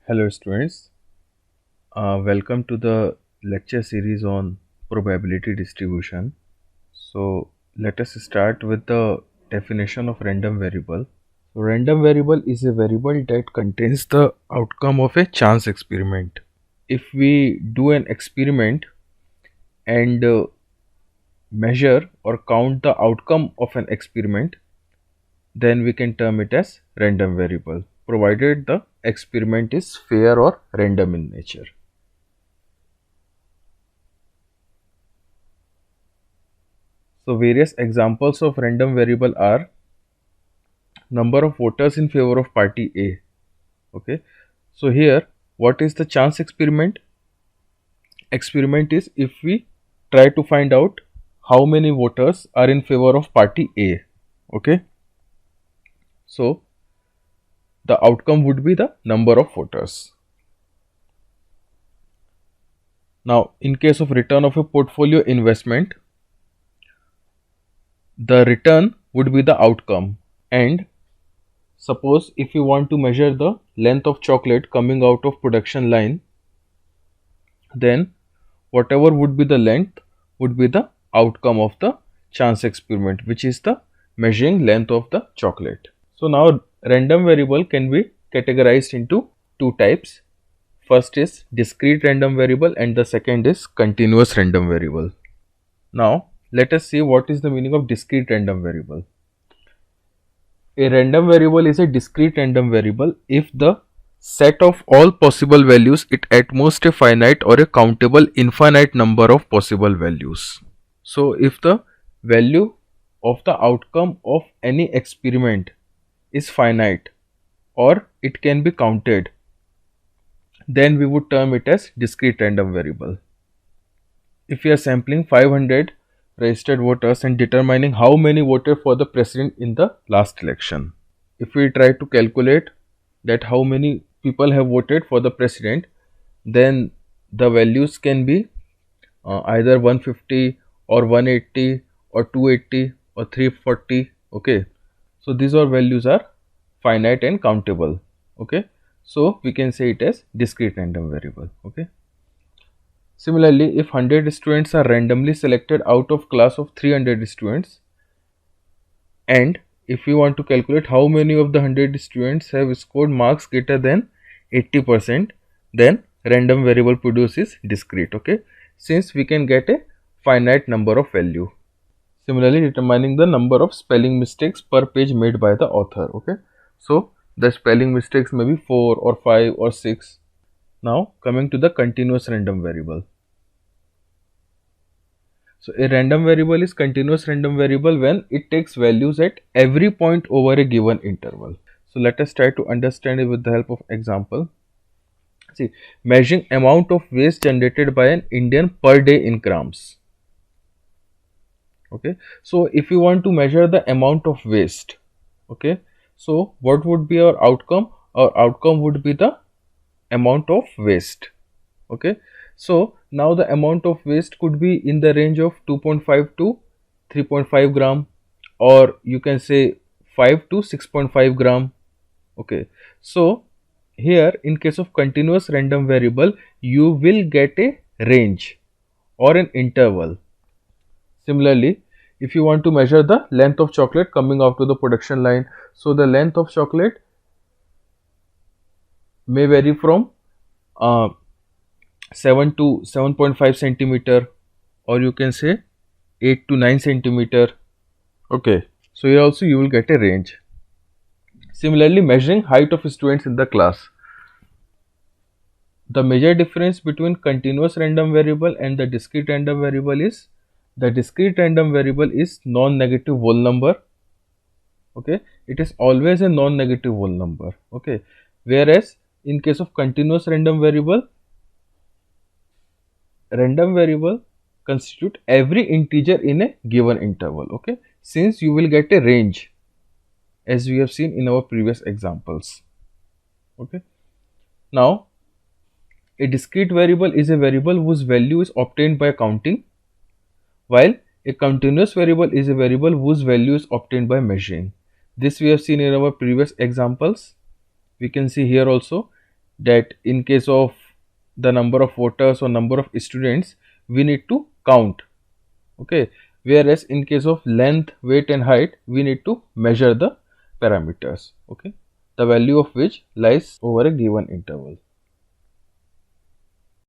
Hello students, welcome to the lecture series on probability distribution. So let us start with the definition of random variable. So random variable is a variable that contains the outcome of a chance experiment. If we do an experiment and measure or count the outcome of an experiment, then we can term it as random variable, provided the experiment is fair or random in nature. So various examples of random variable are number of voters in favor of party A. Okay. So here, what is the chance experiment? Experiment is if we try to find out how many voters are in favor of party A. Okay. So the outcome would be the number of voters. Now, in case of return of a portfolio investment, the return would be the outcome. And suppose if you want to measure the length of chocolate coming out of production line, then whatever would be the length would be the outcome of the chance experiment, which is the measuring length of the chocolate. So now random variable can be categorized into two types. First is discrete random variable and the second is continuous random variable. Now let us see what is the meaning of discrete random variable. A random variable is a discrete random variable if the set of all possible values it at most a finite or a countable infinite number of possible values. So if the value of the outcome of any experiment is finite or it can be counted, then we would term it as discrete random variable. If we are sampling 500 registered voters and determining how many voted for the president in the last election, if we try to calculate that how many people have voted for the president, then the values can be either 150 or 180 or 280 or 340. Okay, so these all values are finite and countable. Okay, so we can say it as discrete random variable. Okay, similarly, if 100 students are randomly selected out of class of 300 students, and if we want to calculate how many of the 100 students have scored marks greater than 80%, then random variable produces discrete. Okay, since we can get a finite number of value. Similarly, determining the number of spelling mistakes per page made by the author. Okay, so the spelling mistakes may be 4 or 5 or 6. Now coming to the continuous random variable. So a random variable is continuous random variable when it takes values at every point over a given interval. So let us try to understand it with the help of example. See, measuring amount of waste generated by an Indian per day in grams. Okay, so if you want to measure the amount of waste, okay, so what would be our outcome? Our outcome would be the amount of waste. Okay, so now the amount of waste could be in the range of 2.5 to 3.5 gram, or you can say 5 to 6.5 gram. Okay, so here in case of continuous random variable, you will get a range or an interval. Similarly, if you want to measure the length of chocolate coming out to the production line, so the length of chocolate may vary from 7 to 7.5 centimeter, or you can say 8 to 9 centimeter. Okay, so here also you will get a range. Similarly, measuring height of students in the class. The major difference between continuous random variable and the discrete random variable is the discrete random variable is non-negative whole number. Okay, it is always a non-negative whole number. Okay, whereas in case of continuous random variable constitute every integer in a given interval. Okay, since you will get a range as we have seen in our previous examples. Okay, now a discrete variable is a variable whose value is obtained by counting, while a continuous variable is a variable whose value is obtained by measuring. This we have seen in our previous examples. We can see here also that in case of the number of voters or number of students, we need to count. Okay, whereas in case of length, weight and height, we need to measure the parameters. Okay, the value of which lies over a given interval.